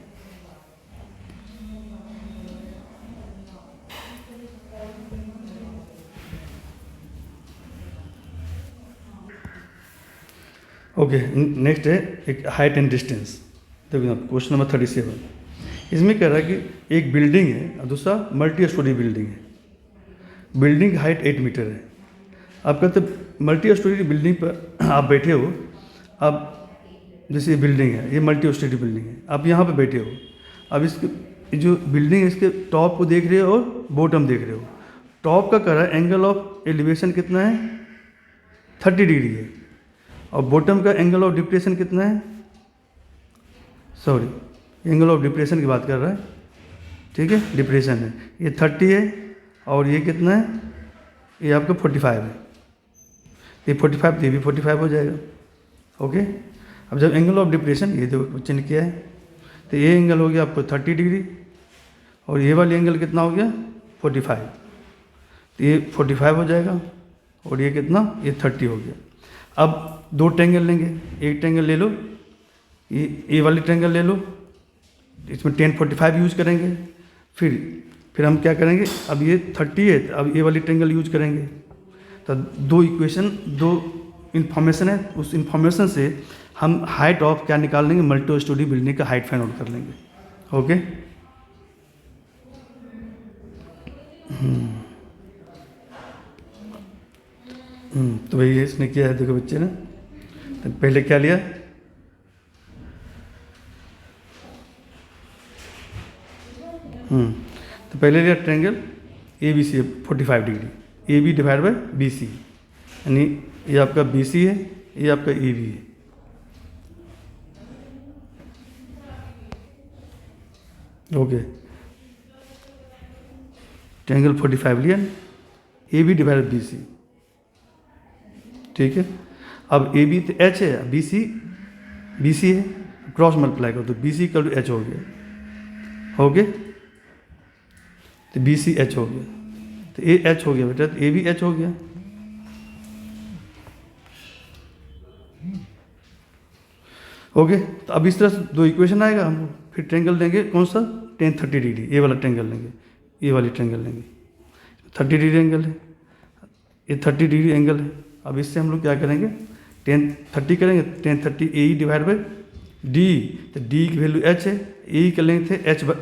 ओके, नेक्स्ट है एक हाइट एंड डिस्टेंस। देखो क्वेश्चन नंबर 37, इसमें कह रहा है कि एक बिल्डिंग है और दूसरा मल्टी स्टोरी बिल्डिंग है। बिल्डिंग की हाइट 8 मीटर है। आप कहते मल्टी स्टोरी बिल्डिंग पर आप बैठे हो, अब जैसे ये बिल्डिंग है, ये मल्टी स्टोरी बिल्डिंग है, आप यहाँ पे बैठे हो। अब इसके जो बिल्डिंग है इसके टॉप को देख रहे हो और बॉटम देख रहे हो। टॉप का कह रहा है एंगल ऑफ एलिवेशन कितना है 30 डिग्री है, और बॉटम का एंगल ऑफ डिप्रेशन कितना है, सॉरी एंगल ऑफ डिप्रेशन की बात कर रहा है, ठीक है, डिप्रेशन है, ये 30 है और ये कितना है, ये आपका 45 है, ये 45 ये भी 45 हो जाएगा। ओके, अब जब एंगल ऑफ डिप्रेशन ये जो चिन्ह किया है, तो ये एंगल हो गया आपको 30 डिग्री और ये वाली एंगल कितना हो गया 45, तो ये 45 हो जाएगा और ये कितना, ये 30 हो गया। अब दो ट्रायंगल लेंगे, एक ट्रायंगल ले लो, ये वाली ट्रायंगल ले लो, इसमें tan 45 यूज करेंगे, फिर हम क्या करेंगे, अब ये 30 है, अब ये वाली ट्रायंगल यूज करेंगे, तो दो इक्वेशन, दो इन्फॉर्मेशन है, उस इन्फॉर्मेशन से हम हाइट ऑफ क्या निकाल लेंगे, मल्टी स्टोरी बिल्डिंग का हाइट फाइंड आउट कर लेंगे। ओके, तो भाई इसने किया है, देखो बच्चे ने, तो पहले क्या लिया, तो पहले लिया triangle A B C 45 degree, A B divide by B C, यानी ये आपका बी सी है, ये आपका ए बी है। ओके, ट्रायंगल 45 लिया, A B divide by B, ठीक है। अब ए बी तो एच है, बी सी है, क्रॉस मल्टीप्लाई करो तो B C equal to H हो गया, हो गया, तो बी सी एच हो गया, तो ए एच हो गया बेटा, तो ए भी एच हो गया। ओके, तो अब इस तरह से दो इक्वेशन आएगा, हम फिर ट्रायंगल लेंगे, कौन सा, tan 30 डिग्री, ये वाला ट्रायंगल लेंगे, ये वाली ट्रायंगल लेंगे, 30 डिग्री एंगल है, ये 30 डिग्री एंगल है। अब इससे हम लोग क्या करेंगे, tan 30 करेंगे, tan 30 A divide by D, तो डी की वैल्यू एच है, ए कर लेंगे थे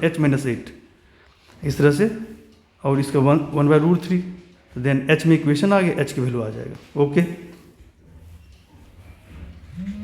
एच माइनस 8, इस तरह से, और इसका 1/√3, देन एच में इक्वेशन आ गया, एच की वैल्यू आ जाएगा। ओके।